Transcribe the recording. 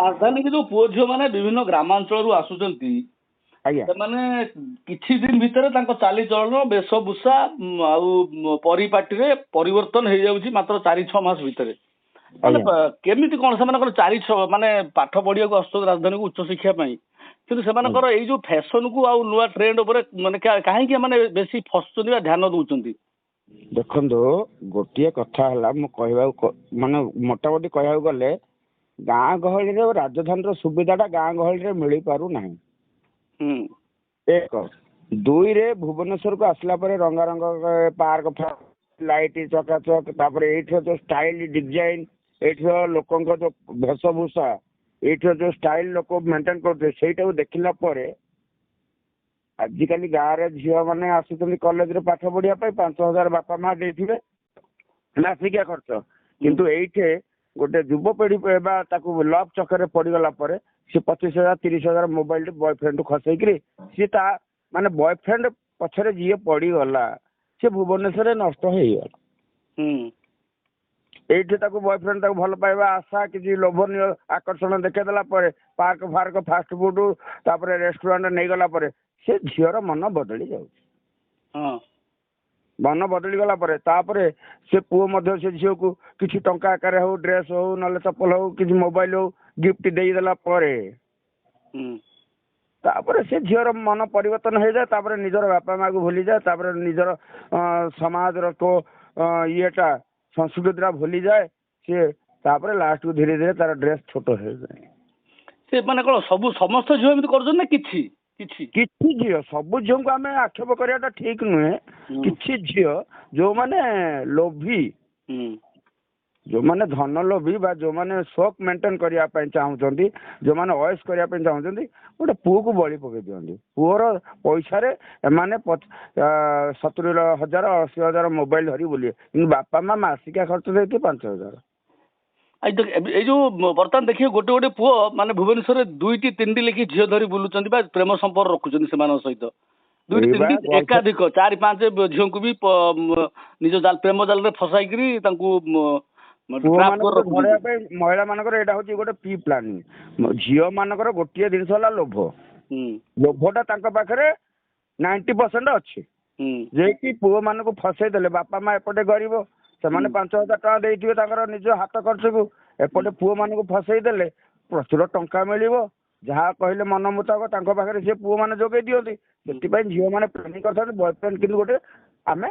राजधानी के जो पुओ झील मैंने विभिन्न ग्रामांचल आसुचंती आज्ञा ସେମାନେ କିଛି ଦିନ ଭିତରେ ତାଙ୍କ ଚାଲିଚଳନ ବେଶଭୂଷା ଆଉ ପରିପାଟିରେ ପରିବର୍ତ୍ତନ ହେଇଯାଉଛି ମାତ୍ର 4-6 ମାସ ଭିତରେ। ମାନେ କେମିତି କଣ ସେମାନଙ୍କର 4-6 ମାନେ ପାଠ ପଢିବାକୁ ଆସୁଛନ୍ତି ରାଜଧାନୀକୁ ଉଚ୍ଚ ଶିକ୍ଷା ପାଇଁ, କିନ୍ତୁ ସେମାନଙ୍କର ଏଇ ଯୋଉ ଫ୍ୟାସନକୁ ଆଉ ନୂଆ ଟ୍ରେଣ୍ଡ ଉପରେ ମାନେ କାହିଁକି ମାନେ ବେଶୀ ଫସୁଛନ୍ତି ବା ଧ୍ୟାନ ଦଉଛନ୍ତି? ଦେଖନ୍ତୁ ଗୋଟିଏ କଥା ହେଲା ମୁଁ କହିବାକୁ ମାନେ ମୋଟାମୋଟି କହିବାକୁ ଗଲେ ଗାଁ ଗହଳିରେ ରାଜଧାନୀର ସୁବିଧାଟା ଗାଁ ଗହଳିରେ ମିଳିପାରୁନାହିଁ। ଏକ ଦୁଇରେ ଭୁବନେଶ୍ୱରକୁ ଆସିଲା ପରେ ରଙ୍ଗାରଙ୍ଗ ପାର୍କ ଲାଇଟ୍ ଚକାଚକ, ତାପରେ ଏଇଠିର ଯୋଉ ଷ୍ଟାଇଲ ଡିଜାଇନ, ଏଇଠିର ଲୋକଙ୍କ ଯୋଉ ବେଶଭୂଷା, ଏଇଠିର ଯୋଉ ଷ୍ଟାଇଲ ଲୋକ ମେଣ୍ଟେନ କରୁଥିବେ ସେଇଟାକୁ ଦେଖିଲା ପରେ ଆଜିକାଲି ଗାଁରେ ଝିଅ ମାନେ ଆସୁଛନ୍ତି କଲେଜରେ ପାଠ ପଢିବା ପାଇଁ 5,000 ବାପା ମା ଦେଇଥିବେ ମାସିକିଆ ଖର୍ଚ୍ଚ, କିନ୍ତୁ ଏଇଠି ଗୋଟେ ଯୁବପିଢି ବା ତାକୁ ଲଭ୍ ଚକରେ ପଡିଗଲା ପରେ ସେ 25,000 30,000 ମୋବାଇଲ ବୟଫ୍ରେଣ୍ଡ ଖସେଇକିରି ସିଏ ତା ମାନେ ବୟଫ୍ରେଣ୍ଡ ପଛରେ ଯିଏ ପଡିଗଲା ସେ ଭୁବନେଶ୍ୱରରେ ନଷ୍ଟ ହେଇଗଲା। ଏଇଠି ତାକୁ ବୟଫ୍ରେଣ୍ଡ ତାକୁ ଭଲ ପାଇବା ଆଶା କିଛି ଲୋଭନୀୟ ଆକର୍ଷଣ ଦେଖେଇଦେଲା ପରେ ପାର୍କ ଫାର୍କ ଫାଷ୍ଟ ଫୁଡ ତାପରେ ରେଷ୍ଟୁରାଣ୍ଟ ନେଇଗଲା ପରେ ସେ ଝିଅର ମନ ବଦଳି ଯାଉଛି। ମନ ବଦଳି ଗଲା ପରେ ତାପରେ ସେ ପୁଅ ମଧ୍ୟ ସେ ଝିଅକୁ କିଛି ଟଙ୍କା ଆକାରରେ ହଉ, ଡ୍ରେସ୍ ହଉ, ନହେଲେ ଚପଲ ହଉ, କିଛି ମୋବାଇଲ ହଉ ଗିଫ୍ଟ ଦେଇଦେଲା ପରେ ତାପରେ ସେ ଝିଅର ମନ ପରିବର୍ତ୍ତନ ହେଇଯାଏ। ତାପରେ ନିଜର ବାପା ମାକୁ ଭୁଲିଯାଏ, ତାପରେ ନିଜର ସମାଜର ଇଏଟା ସଂସ୍କୃତିଟା ଭୁଲିଯାଏ ସିଏ, ତାପରେ ଲାଷ୍ଟକୁ ଧୀରେ ଧୀରେ ତାର ଡ୍ରେସ୍ ଛୋଟ ହେଇଯାଏ। ସେ ମାନେ କଣ ସବୁ ସମସ୍ତ ଝିଅ ଏମିତି କରୁଛନ୍ତି ନା କିଛି କିଛି ଝିଅ, ସବୁ ଝିଅଙ୍କୁ ଆମେ ଆକ୍ଷେପ କରିବାଟା ଠିକ ନୁହେଁ। କିଛି ଝିଅ ଯୋଉମାନେ ଲୋଭୀ, ଯୋଉମାନେ ଧନ ଲୋଭୀ ବା ଯୋଉମାନେ ସୋକ ମେଣ୍ଟେନ କରିବା ପାଇଁ ଚାହୁଁଛନ୍ତି, ଯୋଉମାନେ ଅଏସ୍ କରିବା ପାଇଁ ଚାହୁଁଛନ୍ତି, ଗୋଟେ ପୁଅକୁ ବଳି ପକେଇ ଦିଅନ୍ତି। ପୁଅର ପଇସାରେ ଏମାନେ 70,000 80,000 ମୋବାଇଲ ଧରି ବୁଲିବେ, କିନ୍ତୁ ବାପା ମା ମାସିକିଆ ଖର୍ଚ୍ଚ ଦେଇଥିବେ 5,000। ଏଇ ଯୋଉ ବର୍ତ୍ତମାନ ଦେଖିବେ ଗୋଟେ ଗୋଟେ ପୁଅ ମାନେ ଭୁବନେଶ୍ୱରରେ 2ଟି 3ଟି ଲେଖି ଝିଅ ଧରି ବୁଲୁଛନ୍ତି ବା ପ୍ରେମ ସମ୍ପର୍କ ରଖୁଛନ୍ତି ସେମାନଙ୍କ ସହିତ, 2ଟି 3ଟି ଏକାଧିକ 4-5 ଝିଅଙ୍କୁ ବି ନିଜ ପ୍ରେମ ଜାଲରେ ଫସାଇକିରି ତାଙ୍କୁ ମହିଳା ମାନଙ୍କର ଏଇଟା ହଉଛି ଗୋଟେ ପ୍ରି ପ୍ଲାନିଂ। ଝିଅ ମାନଙ୍କର ଗୋଟିଏ ଜିନିଷ ହେଲା ଲୋଭ। ଲୋଭଟା ତାଙ୍କ ପାଖରେ 90% ଅଛି, ଯିଏକି ପୁଅ ମାନଙ୍କୁ ଫସେଇ ଦେଲେ ବାପା ମା ଏପଟେ ଗରିବ, ସେମାନେ 5,000 ଟଙ୍କା ଦେଇଥିବେ ତାଙ୍କର ନିଜ ହାତ ଖର୍ଚ୍ଚକୁ, ଏପଟେ ପୁଅ ମାନଙ୍କୁ ଫସେଇ ଦେଲେ ପ୍ରଚୁର ଟଙ୍କା ମିଳିବ, ଯାହା କହିଲେ ମନ ମୁତାବକ ତାଙ୍କ ପାଖରେ ସେ ପୁଅ ମାନେ ଯୋଗେଇ ଦିଅନ୍ତି। ସେଥିପାଇଁ ଝିଅ ମାନେ ପ୍ଲାନିଂ କରିଥାନ୍ତି ବୟଫ୍ରେଣ୍ଡ କିନ୍ତୁ ଗୋଟେ ଆମେ